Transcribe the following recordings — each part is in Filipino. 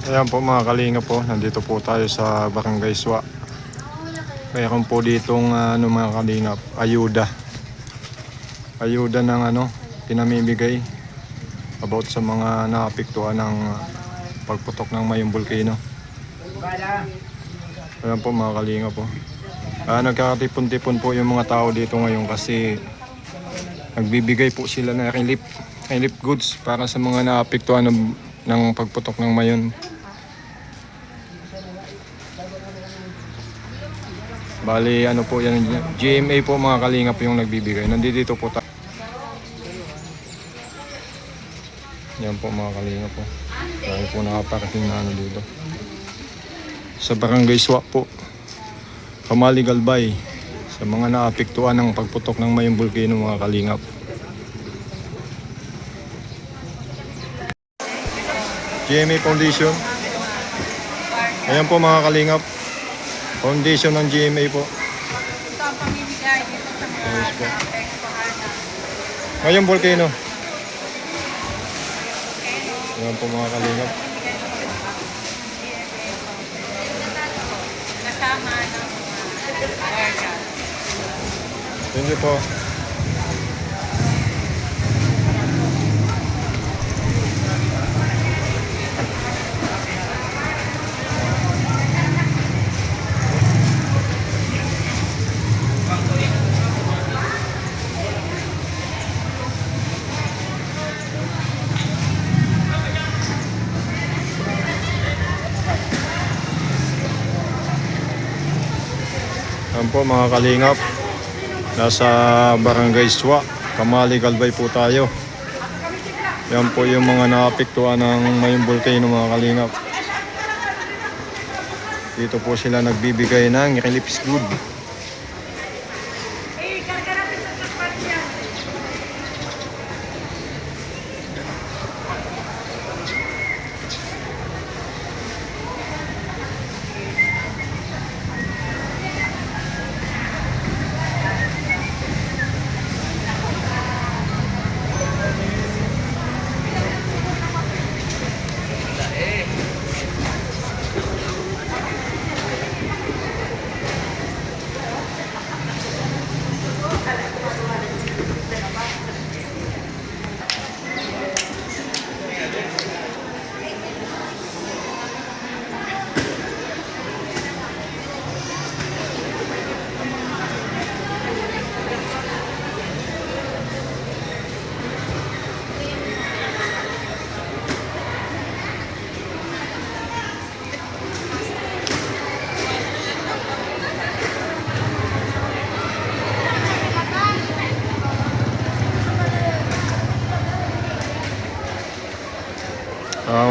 Ayan po mga kalinga po, nandito po tayo sa Barangay Swa. Mayroon po ditong mga kalingap, ayuda. Ayuda ng pinamimigay about sa mga naapektuhan ng pagputok ng Mayong Volcano. Ayan po mga kalinga po. Nagkakatipon-tipon po yung mga tao dito ngayon kasi nagbibigay po sila ng relief goods para sa mga naapektuhan ng pagputok ng Mayon. Bali, ano po yan, GMA po mga kalingap yung nagbibigay. Nandito po tayo. Yan po mga kalingap po. Tayo po nakaparating na dito. Sa Barangay Swa po. Kamali Galbay. Sa mga naapektuhan ng pagputok ng Mayong Volcano mga kalingap. GMA Foundation. Ayan po mga kalingap. Foundation ng GMA po. Ito ang pamimigay dito sa mga naapektuhan ng Mayong Volcano. Ayan po mga kalingap. kasama ng mga guardian. Thank you po. Ayan po mga kalingap. Nasa Barangay Swa, Kamali Galbay po tayo. Yan po yung mga naapektuhan ng Mayong Volcano mga kalingap. Dito po sila nagbibigay ng relief goods.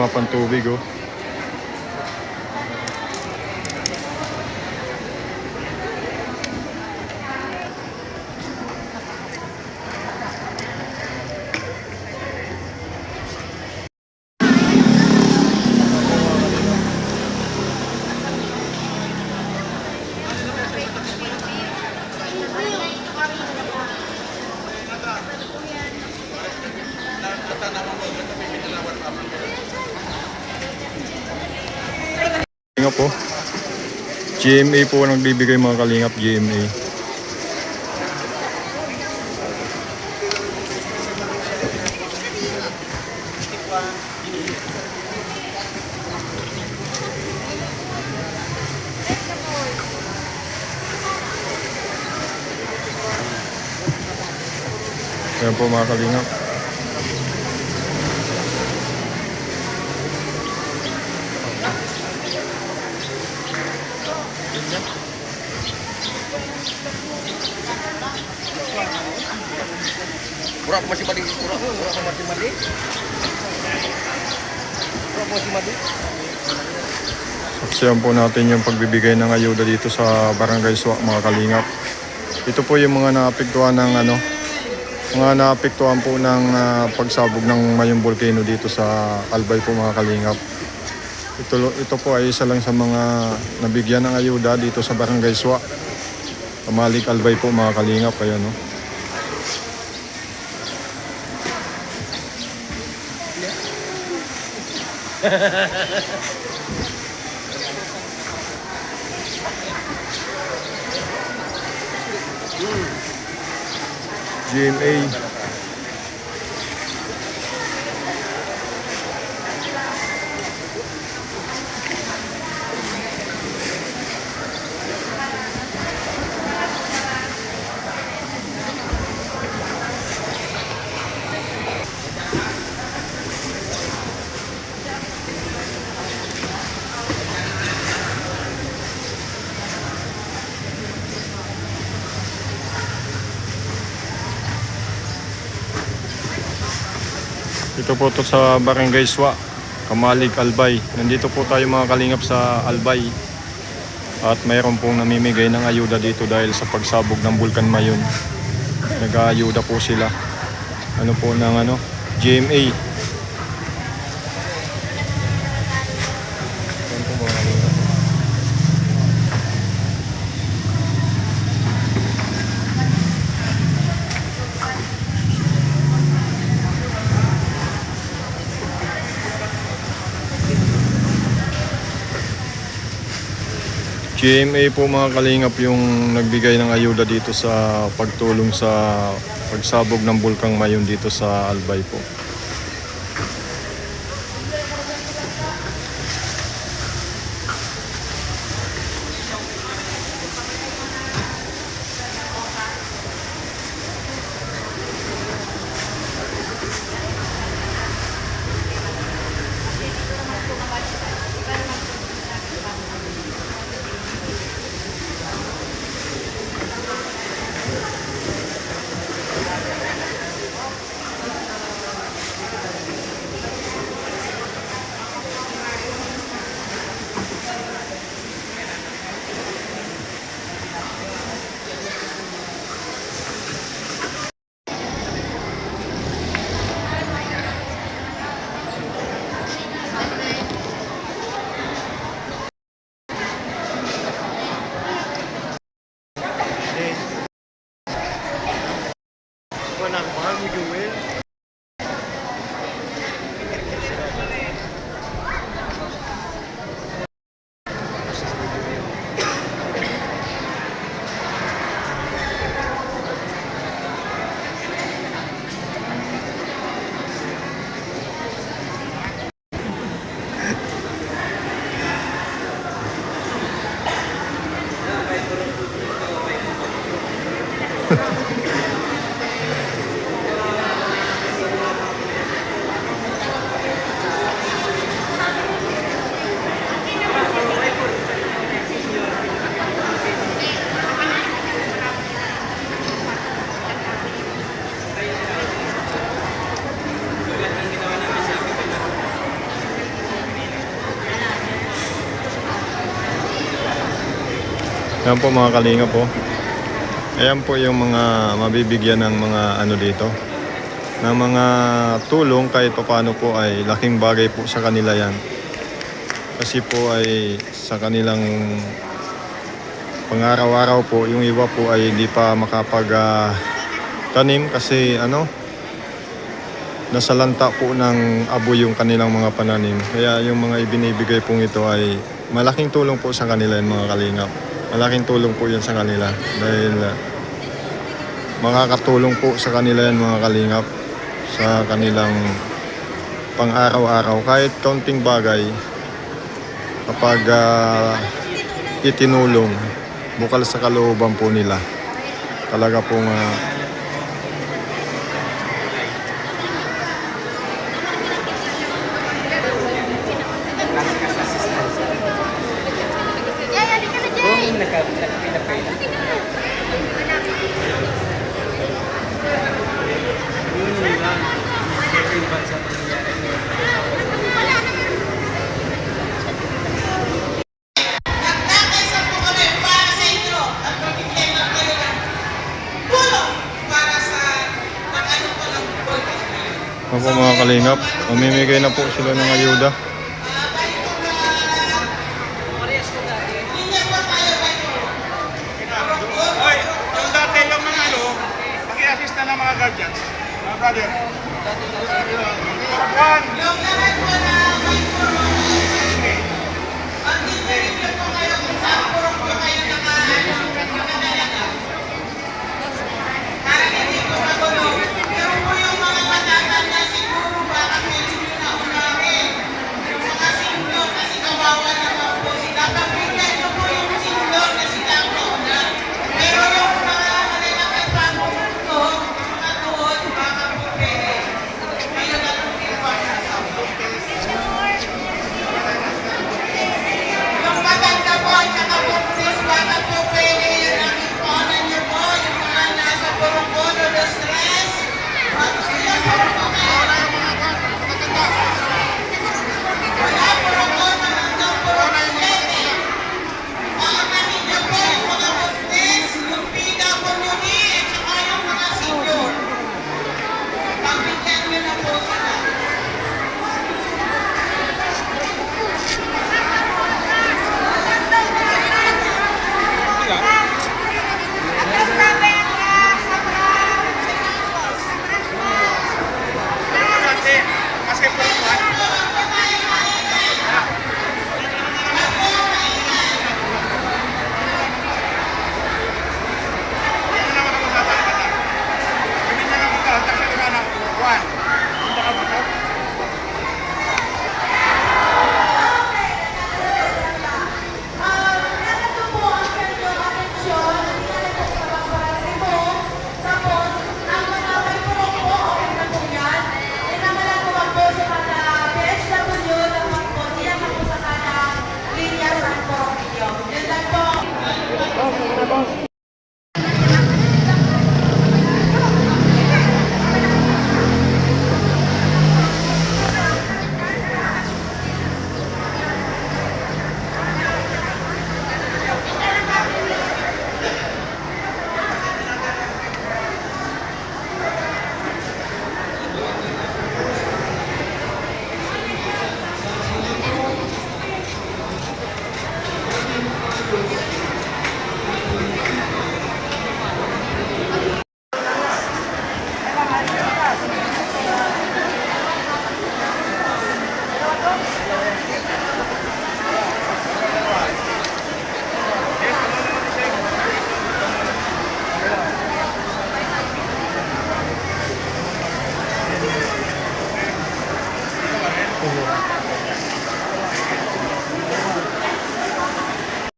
Pantubig oh. Kalingap po. GMA po nagbibigay mga kalingap, GMA. Ayan po mga kalingap. Pura ko masih madi, pura ko masih madi. Pura ko masih madi. Saksiyan po natin yung pagbibigay ng ayuda dito sa Barangay Swa mga kalingap. Ito po yung mga naapektuhan ng mga naapektuhan po ng pagsabog ng Mayong Volcano dito sa Albay po mga kalingap. Ito po ay isa lang sa mga nabigyan ng ayuda dito sa Barangay Swa. Kamali Albay po mga kalingap. Ayan no. GMA. Ito po to sa Barangay Swa, Kamalig, Albay. Nandito po tayo mga kalingap sa Albay. At mayroon pong namimigay ng ayuda dito dahil sa pagsabog ng Bulkan Mayon. Nag-aayuda po sila. Ano po ng GMA. Yan po mga kalingap. GMA po mga kalingap yung nagbigay ng ayuda dito sa pagtulong sa pagsabog ng Bulkang Mayon dito sa Albay po. Yan po mga kalingap po. Ayan po yung mga mabibigyan ng mga dito. Ng mga tulong kahit paano po ay laking bagay po sa kanila yan. Kasi po ay sa kanilang pang-araw-araw po, yung iba po ay hindi pa tanim kasi nasa lanta po ng abo yung kanilang mga pananim. Kaya yung mga ibinibigay pong ito ay malaking tulong po sa kanila yung mga kalingap. Malaking tulong po yan sa kanila dahil makakatulong po sa kanila yan mga kalingap sa kanilang pang-araw-araw. Kahit kaunting bagay kapag itinulong, bukal sa kalooban po nila. Talaga pong mga kalingap, mamimigay na po sila ng ayuda. Hoy, yung dati yung mga pag-i-assist na ng mga guardians, mga brother. Juan!